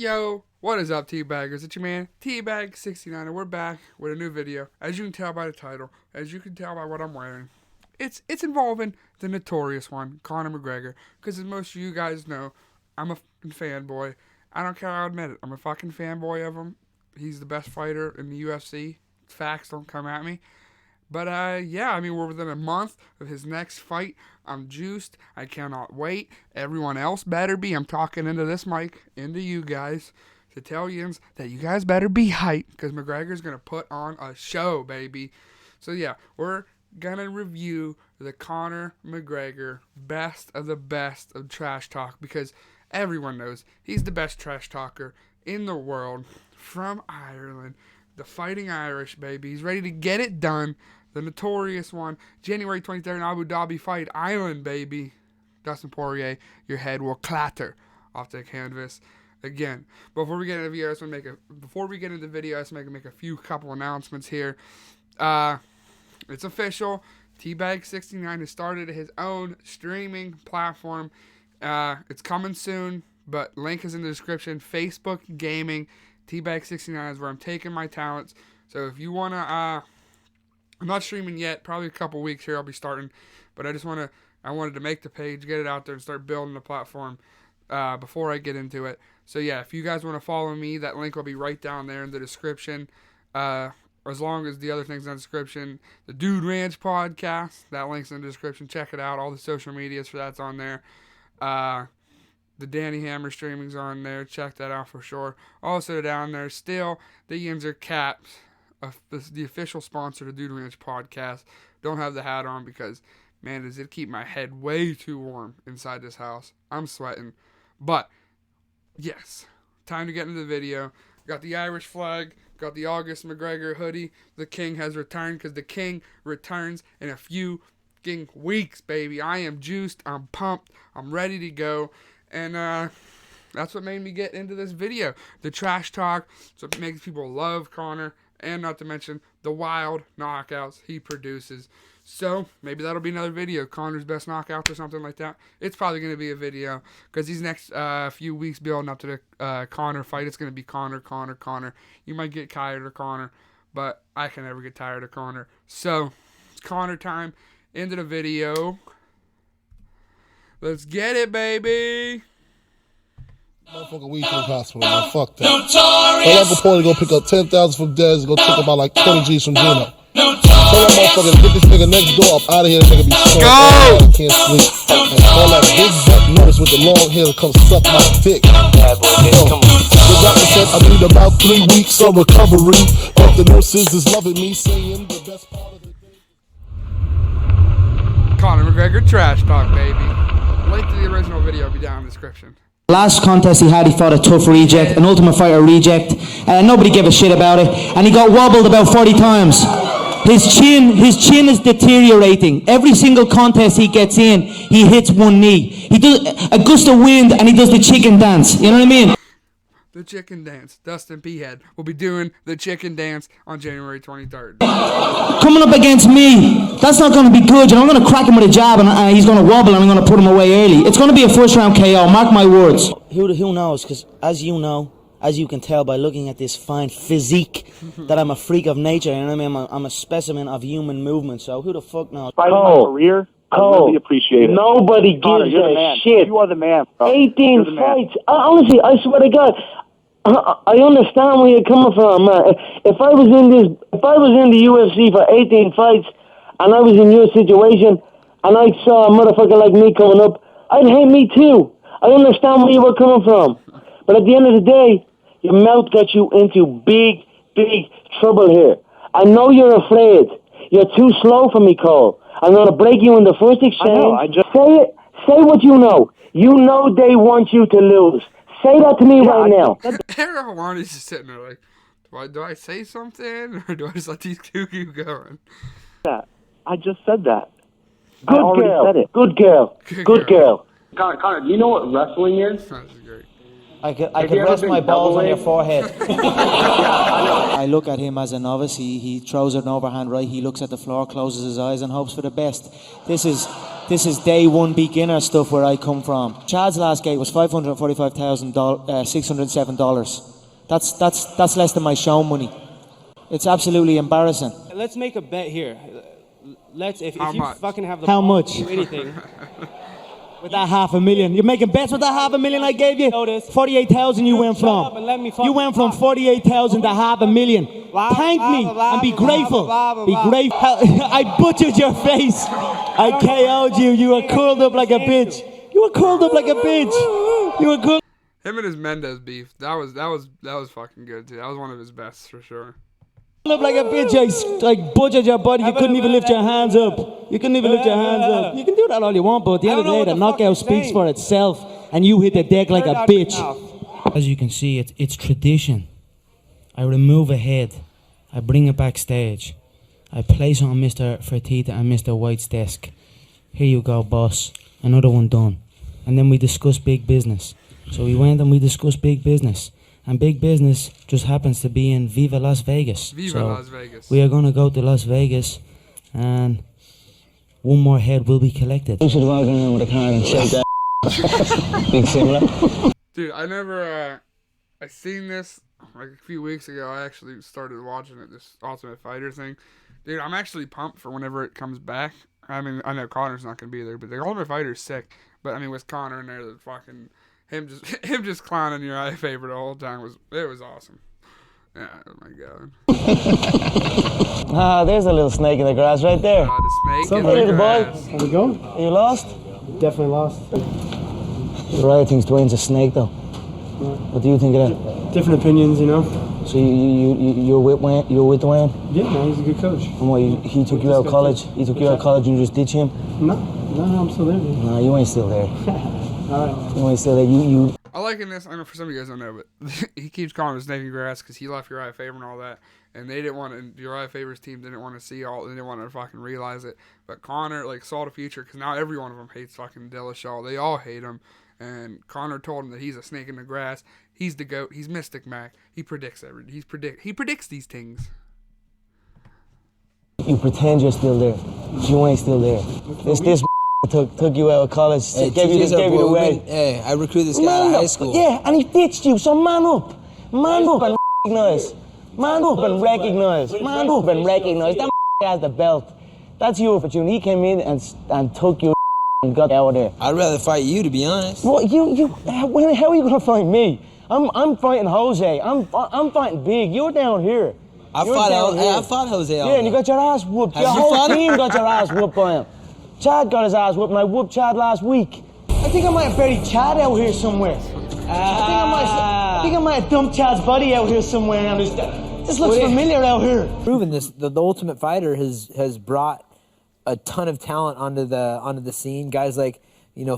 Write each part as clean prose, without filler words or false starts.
Yo, what is up, Teabaggers? It's your man, Teabag69, and we're back with a new video. As you can tell by the title, as you can tell by what I'm wearing, it's involving the notorious one, Conor McGregor. Because as most of you guys know, I'm a fucking fanboy. I don't care how I admit it. I'm a fucking fanboy of him. He's the best fighter in the UFC. Facts, don't come at me. But, yeah, I mean, we're within a month of his next fight. I'm juiced. I cannot wait. Everyone else better be. I'm talking into this mic, into you guys, Italians, that you guys better be hyped because McGregor's going to put on a show, baby. So, yeah, we're going to review the Conor McGregor best of the best of trash talk because everyone knows he's the best trash talker in the world from Ireland. The Fighting Irish, baby. He's ready to get it done. The notorious one, January 23rd in Abu Dhabi Fight Island, baby. Dustin Poirier, your head will clatter off the canvas again. Before we get into the video, I just want to make a few couple announcements here. It's official. Teabag69 has started his own streaming platform. It's coming soon, but link is in the description. Facebook Gaming. Teabag69 is where I'm taking my talents. So if you want to... I'm not streaming yet. Probably a couple weeks here I'll be starting. But I wanted to make the page, get it out there, and start building the platform before I get into it. So yeah, if you guys want to follow me, that link will be right down there in the description. As long as the other things in the description. The Dude Ranch podcast, that link's in the description. Check it out. All the social medias for that's on there. The Danny Hammer streaming's on there. Check that out for sure. Also down there still, the Yinzer Caps. The official sponsor of the Dude Ranch podcast. Don't have the hat on because, man, does it keep my head way too warm inside this house. I'm sweating. But, yes, time to get into the video. Got the Irish flag. Got the August McGregor hoodie. The King has returned because the King returns in a few weeks, baby. I am juiced. I'm pumped. I'm ready to go. And, that's what made me get into this video. The trash talk. So it makes people love Conor. And not to mention the wild knockouts he produces. So, maybe that'll be another video. Conor's best knockouts or something like that. It's probably going to be a video. Because these next few weeks building up to the Conor fight, it's going to be Conor. You might get tired of Conor. But I can never get tired of Conor. So, it's Conor time. Into the video. Let's get it, baby. Motherfucking weed from the hospital, man. Fuck that. Tell Uncle Paulie go pick up 10,000 from Dez and go take about like 20 G's from Gino. Tell that motherfucker to get this nigga next door up out of here. This nigga be snoring. I can't sleep. And call that big butt nurse with the long hair to come suck my dick. The doctor said I need about 3 weeks of recovery. But the nurses is loving me, saying the best part of the day. Conor McGregor trash talk, baby. Link to the original video will be down in the description. Last contest he had, he fought a tough reject, an Ultimate Fighter reject, and nobody gave a shit about it, and he got wobbled about 40 times. His chin is deteriorating. Every single contest he gets in, he hits one knee. He does a gust of wind and he does the chicken dance. You know what I mean? The chicken dance. Dustin P-Head will be doing the chicken dance on January 23rd. Coming up against me, that's not going to be good. You know, I'm going to crack him with a jab and he's going to wobble and I'm going to put him away early. It's going to be a first round KO, mark my words. Who knows? Because as you know, as you can tell by looking at this fine physique, that I'm a freak of nature. You know what I mean? I'm a specimen of human movement. So who the fuck knows? Fighting my career, I really appreciate it. Nobody gives a shit. You are the man, bro. 18 fights. Honestly, I swear to God, I understand where you're coming from, man. If I was in the UFC for 18 fights, and I was in your situation, and I saw a motherfucker like me coming up, I'd hate me too. I understand where you were coming from. But at the end of the day, your mouth got you into big, big trouble here. I know you're afraid. You're too slow for me, Cole. I'm going to break you in the first exchange. Say it. Say what you know. You know they want you to lose. Say that to me right now. Everyone is just sitting there like, do I say something? Or do I just let these two keep going? I just said that. Good girl. Said it. Good girl. Good girl. Conor, do you know what wrestling is? That's great. I could rest my balls on your forehead. I look at him as a novice. He throws an overhand right. He looks at the floor, closes his eyes, and hopes for the best. This is This is day one beginner stuff where I come from. Chad's last gate was $545,607. That's less than my show money. It's absolutely embarrassing. Let's make a bet here. If How you much? fucking have the How balls much? to do anything. With that $500,000, you're making bets with that $500,000 I gave you. Notice. 48,000 you went Shut up from. and let me fucking You went from talk. 48,000 to $500,000. Thank me and be grateful. Be grateful. I butchered your face. I KO'd you. You were curled up like a bitch. You were curled up like a bitch. You were curled. Him and his Mendez beef. That was fucking good too. That was one of his best for sure. Up like a bitch, I butchered your body. You couldn't even lift your hands up. You couldn't even lift your hands up. You can do that all you want, but at the end of the day, the knockout speaks for itself, and you hit the deck like a bitch. As you can see, it's tradition. I remove a head, I bring it backstage, I place it on Mr. Fertitta and Mr. White's desk. Here you go, boss. Another one done. And then we discuss big business. So we went and we discussed big business. And big business just happens to be in Viva Las Vegas. Viva Las Vegas. We are going to go to Las Vegas, and one more head will be collected. You should walk around with a card and shake that. Big similar. Dude, I never, I seen this like a few weeks ago. I actually started watching it, this Ultimate Fighter thing. Dude, I'm actually pumped for whenever it comes back. I mean, I know Conor's not going to be there, but the Ultimate Fighter's sick. But, I mean, with Conor in there, the fucking... Him just clowning your eye favor the whole time was awesome. Yeah, oh my god. There's a little snake in the grass right there. The snake in Hey, the little boy. grass. How's it going? Are you lost? Definitely lost. Ryan thinks Dwayne's a snake, though. What do you think of that? Different opinions, you know. So you're with Wayne? You're with Dwayne? Yeah, man, he's a good coach. And what, he took you out of college? He took you out of college and you just ditch him? No, I'm still there, dude. No, you ain't still there. All right. You ain't still there. You. I like in this, I know for some of you guys don't know, but he keeps calling him snake in grass because he left Uriah Faber and all that. And they didn't want to, Uriah Faber's team didn't want to see all, they didn't want to fucking realize it. But Conor, like, saw the future because now every one of them hates fucking Dillashaw. They all hate him. And Conor told him that he's a snake in the grass. He's the GOAT. He's Mystic Mac. He predicts everything. He predicts these things. You pretend you're still there. You ain't still there. This took you out of college. Hey, gave you the way. Hey, I recruited this guy out of high school. Yeah, and he ditched you. So man up and recognize. Man up and recognize. Man up and recognize. That has the belt. That's your opportunity. He came in and took you and got out of there. I'd rather fight you, to be honest. Well, how are you gonna fight me? I'm fighting Jose. I'm fighting big. You're down here. I fought Jose. Yeah, and you got your ass whooped. Have Your you whole fought him? team got your ass whooped by him. Chad got his ass whooped, and I whooped Chad last week. I think I might have buried Chad out here somewhere. I think I might have dumped Chad's body out here somewhere. And this looks familiar out here. Proven this, the Ultimate Fighter has brought a ton of talent onto the scene. Guys like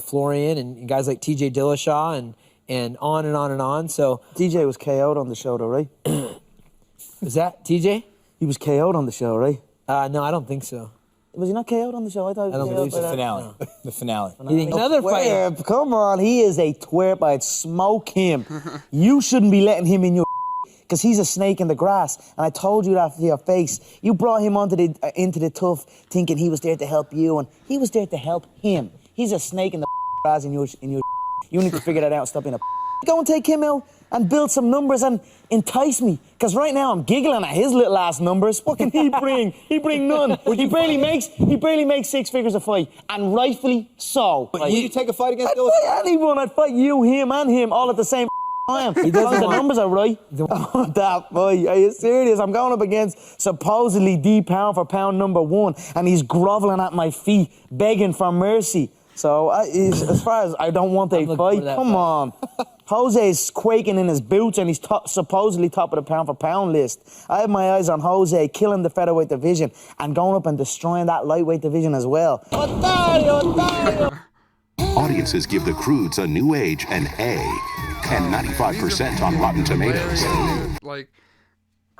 Florian and guys like TJ Dillashaw and on and on and on. So TJ was KO'd on the show, though, right? is that TJ? He was KO'd on the show, right? No, I don't think so. Was he not KO'd on the show? I thought. I don't believe so. The finale. The finale. You think another fight? Come on, he is a twerp. I'd smoke him. You shouldn't be letting him in your because he's a snake in the grass. And I told you that to your face. You brought him into the tough thinking he was there to help you, and he was there to help him. He's a snake in the grass in your. You need to figure that out and stop being a. Go and take him out and build some numbers and entice me. Because right now I'm giggling at his little ass numbers. What can he bring? He bring none. He barely makes 6 figures a fight. And rightfully so. Would you take a fight against I'd Dillashaw? fight anyone. I'd fight you, him, and him all at the same time. He doesn't. The numbers are right. Oh, that boy. Are you serious? I'm going up against supposedly the pound for pound #1, and he's groveling at my feet, begging for mercy. So as far as I don't want a fight, come on. Jose's quaking in his boots, and he's supposedly top of the pound for pound list. I have my eyes on Jose killing the featherweight division and going up and destroying that lightweight division as well. Audiences give the Crudes a new age an A and 95% on Rotten Tomatoes. Like,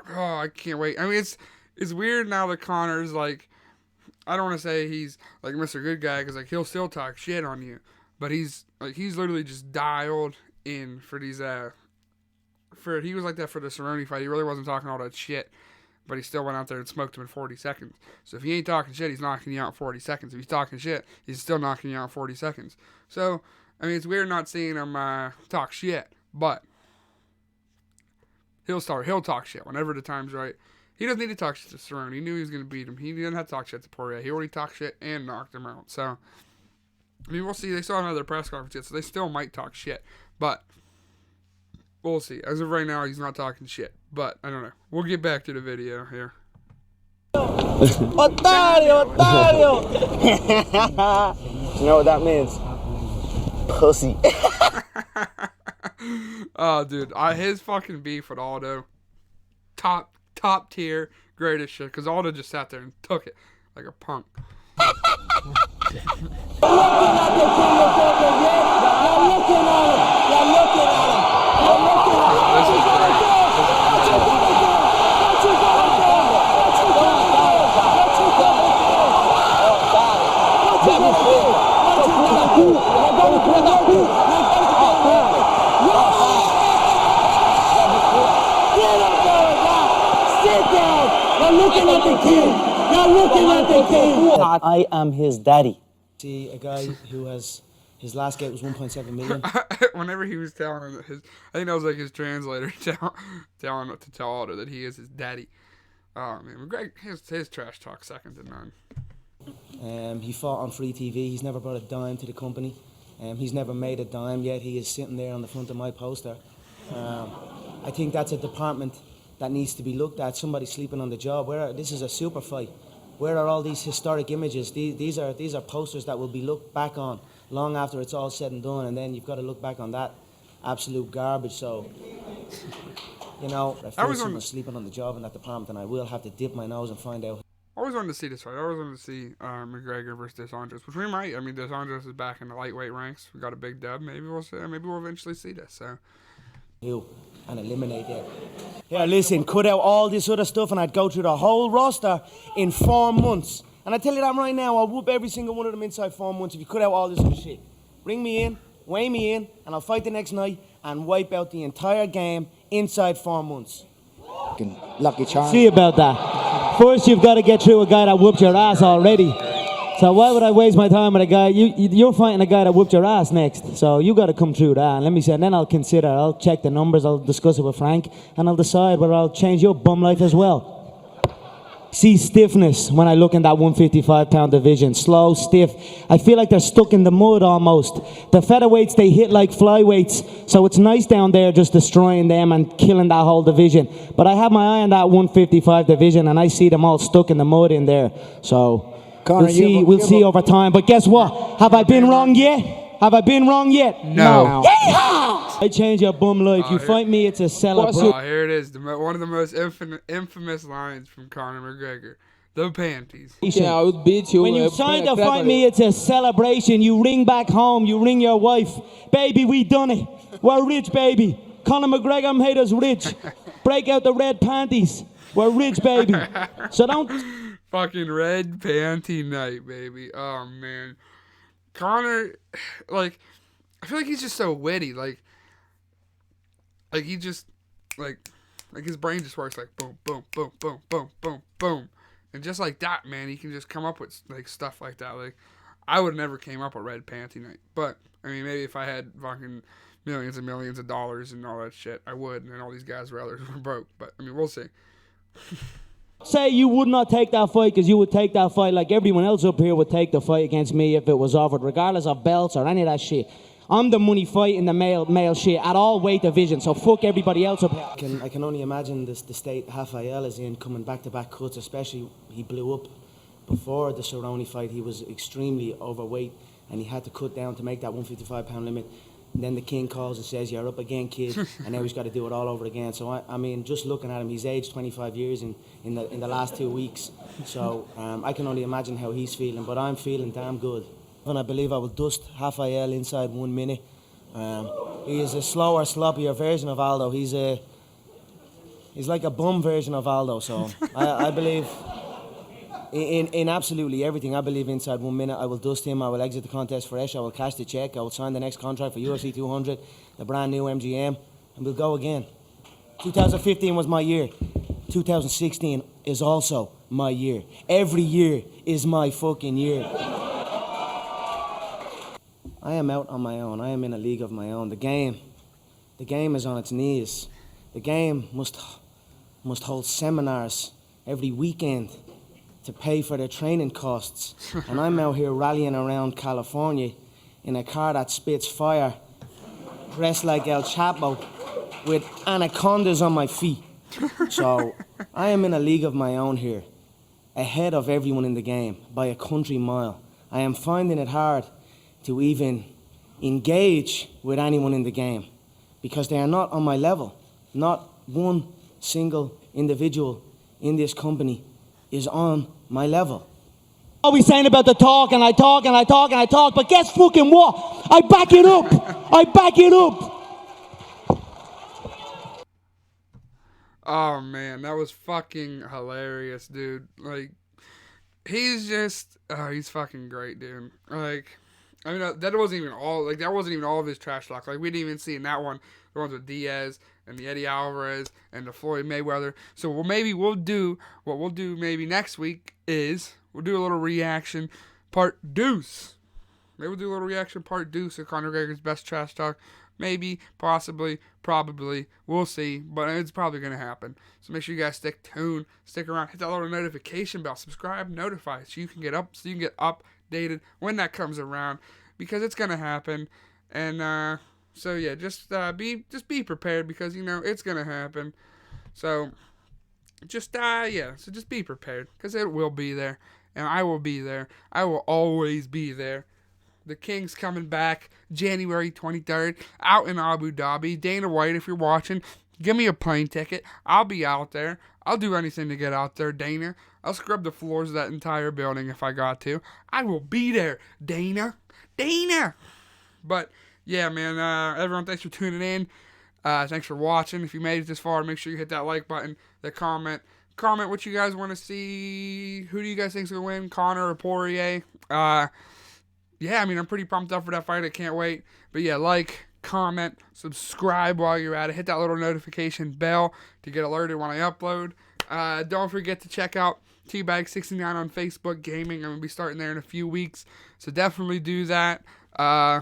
oh, I can't wait. I mean, it's weird now that Conor's like, I don't want to say he's like Mr. Good Guy because like he'll still talk shit on you, but he's literally just dialed in for these he was like that for the Cerrone fight. He really wasn't talking all that shit, but he still went out there and smoked him in 40 seconds. So if he ain't talking shit, he's knocking you out in 40 seconds. If he's talking shit, he's still knocking you out in 40 seconds. So, I mean, it's weird not seeing him talk shit, but he'll talk shit whenever the time's right. He doesn't need to talk shit to Cerrone. He knew he was going to beat him. He didn't have to talk shit to Poirier. He already talked shit and knocked him out. So, I mean, we'll see. They still have another press conference yet, so they still might talk shit. But we'll see. As of right now, he's not talking shit. But, I don't know. We'll get back to the video here. Otario, Otario! You know what that means? Pussy. Oh, dude. His fucking beef with Aldo. Top tier, greatest shit. Because Aldo just sat there and took it like a punk. This is great. I am his daddy. See a guy who has his last gate was 1.7 million. Whenever he was telling him I think that was like his translator telling to tell Aldo that he is his daddy. Oh man, McGregor, his trash talk second to none. He fought on free TV. He's never brought a dime to the company. He's never made a dime yet. He is sitting there on the front of my poster. I think that's a department that needs to be looked at. Somebody sleeping on the job. This is a super fight. Where are all these historic images? These are posters that will be looked back on long after it's all said and done, and then you've got to look back on that absolute garbage. So, you know, I feel someone sleeping on the job in that department, and I will have to dip my nose and find out. I always wanted to see this fight. I always wanted to see McGregor versus Dos Anjos, which we might. I mean, Dos Anjos is back in the lightweight ranks. We got a big dub. Maybe we'll see. Maybe we'll eventually see this. So. And eliminate it. Yeah, listen, cut out all this other stuff and I'd go through the whole roster in 4 months. And I tell you that right now, I'll whoop every single one of them inside 4 months if you cut out all this other shit. Bring me in, weigh me in, and I'll fight the next night and wipe out the entire game inside 4 months. Lucky charm. See about that. First, you've got to get through a guy that whooped your ass already. So why would I waste my time with a guy? You're fighting a guy that whooped your ass next. So you got to come through that. And let me say, and then I'll consider. I'll check the numbers. I'll discuss it with Frank, and I'll decide whether I'll change your bum life as well. See stiffness when I look in that 155-pound division. Slow, stiff. I feel like they're stuck in the mud almost. The featherweights, they hit like flyweights. So it's nice down there just destroying them and killing that whole division. But I have my eye on that 155 division, and I see them all stuck in the mud in there. So Conor, we'll see over time. But guess what? Have I been wrong yet? Have I been wrong yet? No. Yeehaw! I change your bum life. You fight me, it's a celebration. Oh, here it is. One of the most infamous lines from Conor McGregor. The panties. Yeah, I would beat you. When you sign to fight me, it's a celebration. You ring back home. You ring your wife. Baby, we done it. We're rich, baby. Conor McGregor made us rich. Break out the red panties. We're rich, baby. So don't... Fucking red panty night, baby. Oh, man. Conor, like, I feel like he's just so witty. Like he just, like his brain just works like boom, boom, boom, boom, boom, boom, boom. And just like that, man, he can just come up with, like, stuff like that. Like, I would have never came up with red panty night. But, I mean, maybe if I had fucking millions and millions of dollars and all that shit, I would. And all these guys were broke. But, I mean, we'll see. Say you would not take that fight because you would take that fight like everyone else up here would take the fight against me if it was offered, regardless of belts or any of that shit. I'm the money fight in the male shit at all weight division, so fuck everybody else up here. I can only imagine the state Rafael is in, coming back-to-back cuts, especially he blew up before the Cerrone fight. He was extremely overweight and he had to cut down to make that 155-pound limit. And then the king calls and says, "You're up again, kid," and now he's got to do it all over again. So I mean, just looking at him, he's aged 25 years in the last 2 weeks. So I can only imagine how he's feeling, but I'm feeling damn good. And I believe I will dust Rafael inside 1 minute. He is a slower, sloppier version of Aldo. He's like a bum version of Aldo. So I believe. In absolutely everything, I believe inside 1 minute I will dust him, I will exit the contest fresh, I will cash the check, I will sign the next contract for UFC 200, the brand new MGM, and we'll go again. 2015 was my year. 2016 is also my year. Every year is my fucking year. I am out on my own. I am in a league of my own. The game is on its knees. The game must hold seminars every weekend to pay for their training costs. And I'm out here rallying around California in a car that spits fire, dressed like El Chapo, with anacondas on my feet. So I am in a league of my own here, ahead of everyone in the game by a country mile. I am finding it hard to even engage with anyone in the game because they are not on my level. Not one single individual in this company is on my level. Always saying about the talk, and I talk, and I talk, and I talk, but guess fucking what? I back it up. I back it up. Oh man, that was fucking hilarious, dude. Like, he's just, he's fucking great, dude. Like, I mean, that wasn't even all of his trash talk. Like, we didn't even see in that one, the ones with Diaz and the Eddie Alvarez and the Floyd Mayweather. So we'll do maybe next week is we'll do a little reaction part deuce. Maybe we'll do a little reaction part deuce of Conor McGregor's best trash talk. Maybe, possibly, probably. We'll see. But it's probably going to happen. So make sure you guys stick tuned. Stick around. Hit that little notification bell. Subscribe. Notify. So you can get updated when that comes around. Because it's going to happen. And, so yeah, just be prepared. Because, it's going to happen. So, just be prepared. Because it will be there. And I will be there. I will always be there. The King's coming back January 23rd out in Abu Dhabi. Dana White, if you're watching, give me a plane ticket. I'll be out there. I'll do anything to get out there, Dana. I'll scrub the floors of that entire building if I got to. I will be there, Dana. But, yeah, man, everyone, thanks for tuning in. Thanks for watching. If you made it this far, make sure you hit that like button, the comment. Comment what you guys want to see. Who do you guys think's going to win, Conor or Poirier? Yeah, I mean, I'm pretty pumped up for that fight. I can't wait. But yeah, like, comment, subscribe while you're at it. Hit that little notification bell to get alerted when I upload. Don't forget to check out Teabag69 on Facebook Gaming. I'm going to be starting there in a few weeks. So definitely do that. Yeah,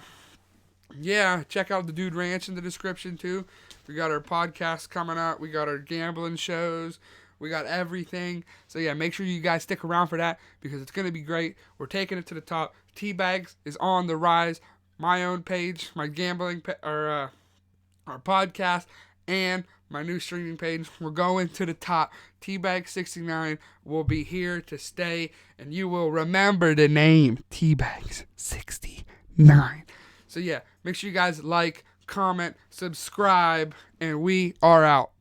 check out the Dude Ranch in the description too. We got our podcast coming up. We got our gambling shows. We got everything. So yeah, make sure you guys stick around for that because it's going to be great. We're taking it to the top. Teabags is on the rise. My own page, my gambling, our podcast, and my new streaming page. We're going to the top. Teabag69 will be here to stay, and you will remember the name Teabags69. So yeah, make sure you guys like, comment, subscribe, and we are out.